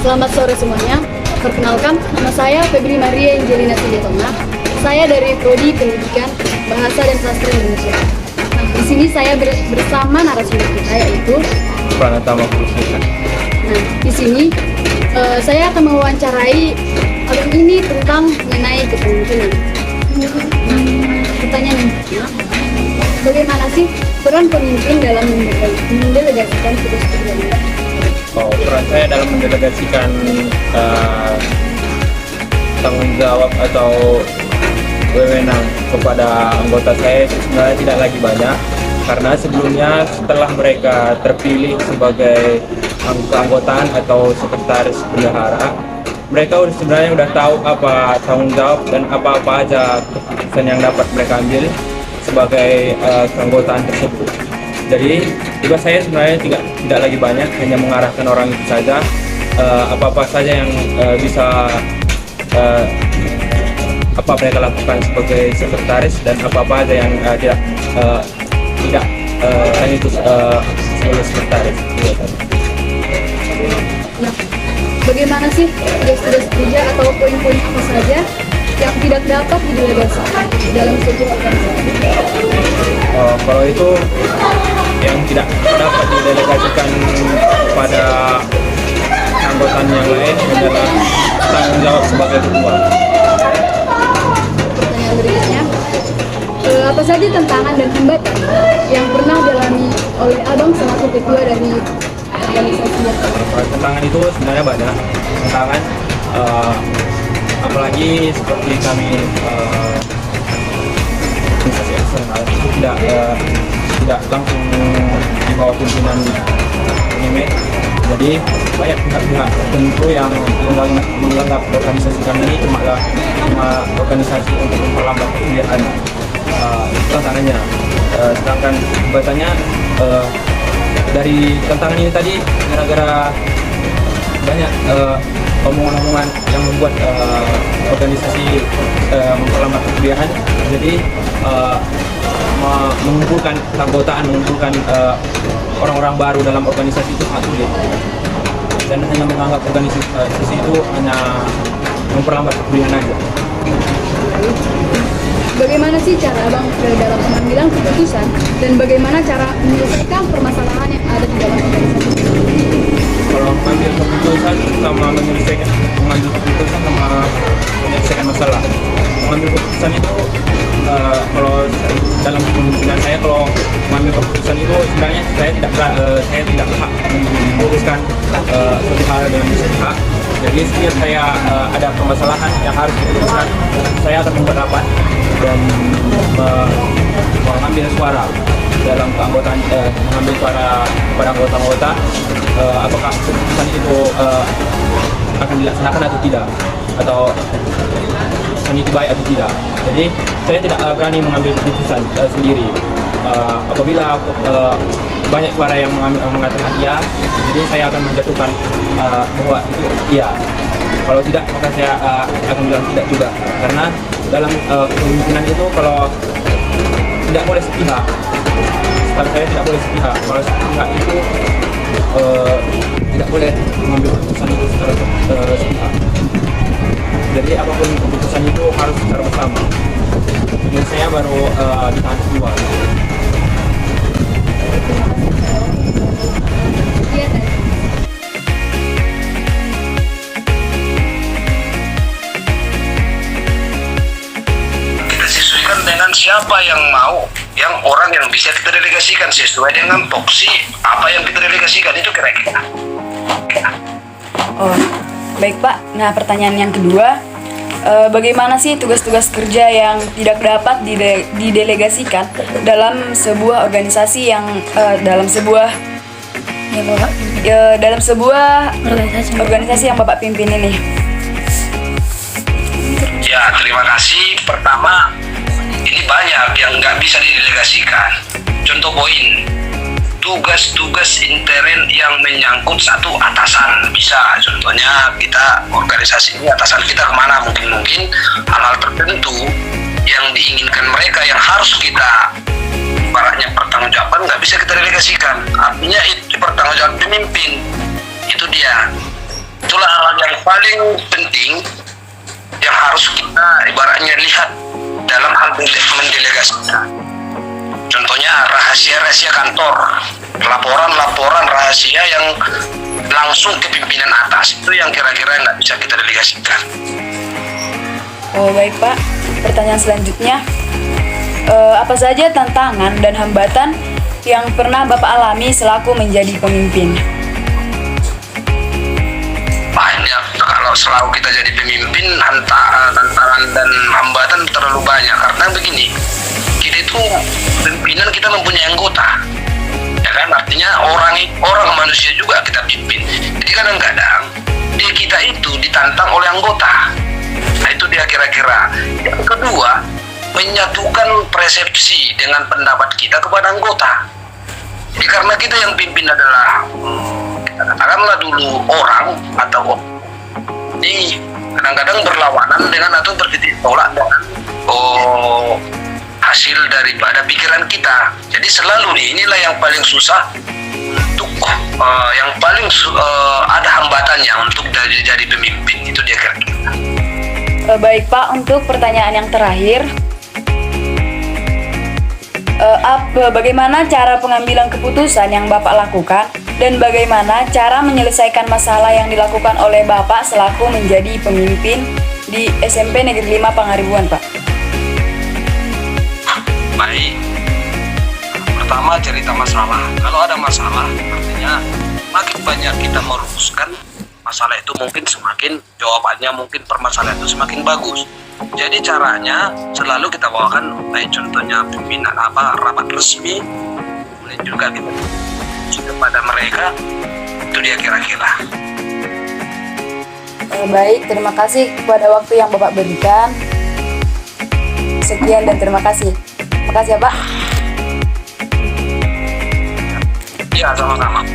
Selamat sore semuanya. Perkenalkan, nama saya Febri Maria Angelina Sujetona. Saya dari Prodi Pendidikan Bahasa dan Sastra Indonesia. Nah, di sini saya bersama narasumber kita yaitu Pranatama Krusnita. Nah, di sini saya akan mewawancarai abang ini tentang mengenai kepemimpinan. Pertanyaan bagaimana sih peran pemimpin dalam mendelegasikan tugas kerjanya? Peran saya dalam mendelegasikan tanggung jawab atau wewenang kepada anggota saya sebenarnya tidak lagi banyak, karena sebelumnya setelah mereka terpilih sebagai keanggotaan atau sekretaris bendahara, mereka sebenarnya udah tahu apa tanggung jawab dan apa-apa aja keputusan yang dapat mereka ambil sebagai keanggotaan tersebut. Jadi tugas saya sebenarnya tidak lagi banyak, hanya mengarahkan orang itu saja, apa-apa saja yang bisa apa mereka lakukan sebagai sekretaris dan apa-apa aja yang tidak hanya itu sebagai sekretaris. Nah, bagaimana sih tugas-tugas kerja atau poin-poin apa saja yang tidak dapat didelegasikan dalam sebuah organisasi? Kalau itu yang tidak dapat didelegasikan pada anggota yang lain adalah tanggung jawab sebagai ketua. Pertanyaan berikutnya, apa saja tantangan dan hambatan yang pernah dialami oleh abang selaku ketua dari organisasi? Tantangan itu sebenarnya banyak. Tantangan apalagi seperti kami organisasi eksternal itu tidak langsung di bawah pimpinan anime. Jadi banyak pihak-pihak tertentu yang menganggap organisasi kami ini cuma organisasi untuk memperlambat kegiatan. Itu tantangannya. Sedangkan hambatannya dari tantangan ini tadi gara-gara banyak omongan-omongan yang membuat organisasi memperlambat kegiatan. Jadi mengumpulkan keanggotaan, mengumpulkan orang-orang baru dalam organisasi itu sangat sulit, dan hanya menganggap organisasi itu hanya memperlambat kemudian aja. Bagaimana sih cara abang dalam pengambilan keputusan dan bagaimana cara menyelesaikan permasalahan yang ada di dalam organisasi? Kalau mengambil keputusan sama menyelesaikan masalah, mengambil keputusan itu kalau dalam kepemimpinan saya, kalau mengambil keputusan itu sebenarnya saya tidak berhak memutuskan suatu hal dengan sepihak. Jadi setiap saya ada permasalahan yang harus diputuskan, saya akan membuat rapat dan mengambil suara dalam keanggotaan, mengambil suara kepada anggota-anggota apakah keputusan itu akan dilaksanakan atau tidak, atau itu baik atau tidak. Jadi saya tidak berani mengambil keputusan sendiri. Apabila banyak suara yang mengatakan iya, jadi saya akan menjatuhkan bahwa itu iya. Kalau tidak, maka saya akan bilang tidak juga. Karena dalam kepemimpinan itu kalau tidak boleh sepihak. Sekarang saya tidak boleh sepihak. Kalau sepihak itu tidak boleh mengambil keputusan itu secara sepihak. Jadi apapun keputusan itu harus secara bersama. Dan saya baru ditahan keluar. Kita sesuaikan dengan siapa yang mau, yang orang yang bisa kita delegasikan sesuai dengan toksi apa yang kita delegasikan itu kira-kira. Oh, baik Pak. Nah, pertanyaan yang kedua, bagaimana sih tugas-tugas kerja yang tidak dapat didelegasikan dalam sebuah organisasi yang dalam sebuah organisasi yang Bapak pimpin ini? Ya, terima kasih. Pertama, ini banyak yang nggak bisa didelegasikan. Contoh poin, tugas-tugas intern yang menyangkut satu atasan bisa. Contohnya kita organisasi ini atasan kita kemana, mungkin hal-hal tertentu yang diinginkan mereka yang harus kita ibaratnya pertanggungjawaban nggak bisa kita delegasikan. Artinya itu pertanggungjawaban pemimpin, itu dia. Itulah hal yang paling penting yang harus kita ibaratnya lihat dalam hal mendelegasikan. Contohnya rahasia-rahasia kantor, laporan-laporan rahasia yang langsung ke pimpinan atas, itu yang kira-kira nggak bisa kita delegasikan. Oh, baik Pak. Pertanyaan selanjutnya, apa saja tantangan dan hambatan yang pernah Bapak alami selaku menjadi pemimpin? Banyak, kalau selalu kita jadi pemimpin, tantangan dan hambatan terlalu banyak. Karena begini, kita itu pimpinan, kita mempunyai anggota, ya kan, artinya orang manusia juga kita pimpin. Jadi kadang-kadang di kita itu ditantang oleh anggota. Nah, itu dia kira-kira. Yang kedua, menyatukan persepsi dengan pendapat kita kepada anggota. Jadi karena kita yang pimpin adalah katakanlah dulu orang atau ini kadang-kadang berlawanan dengan atau bertitik tolak dengan hasil daripada pikiran kita. Jadi selalu inilah yang paling susah untuk yang paling ada hambatannya untuk jadi pemimpin. Itu dia kira-kira. Baik Pak, untuk pertanyaan yang terakhir, bagaimana cara pengambilan keputusan yang Bapak lakukan dan bagaimana cara menyelesaikan masalah yang dilakukan oleh Bapak selaku menjadi pemimpin di SMP Negeri 5 Pangaribuan, Pak? Baik. Pertama, cerita masalah. Kalau ada masalah, artinya makin banyak kita merumuskan masalah itu, mungkin semakin jawabannya, mungkin permasalahan itu semakin bagus. Jadi caranya selalu kita bawakan, baik contohnya pimpinan rapat resmi, kemudian juga kita kepada mereka. Itu dia kira-kira. Baik, terima kasih kepada waktu yang Bapak berikan. Sekian dan terima kasih. Terima kasih ya Pak. Ya, sama-sama.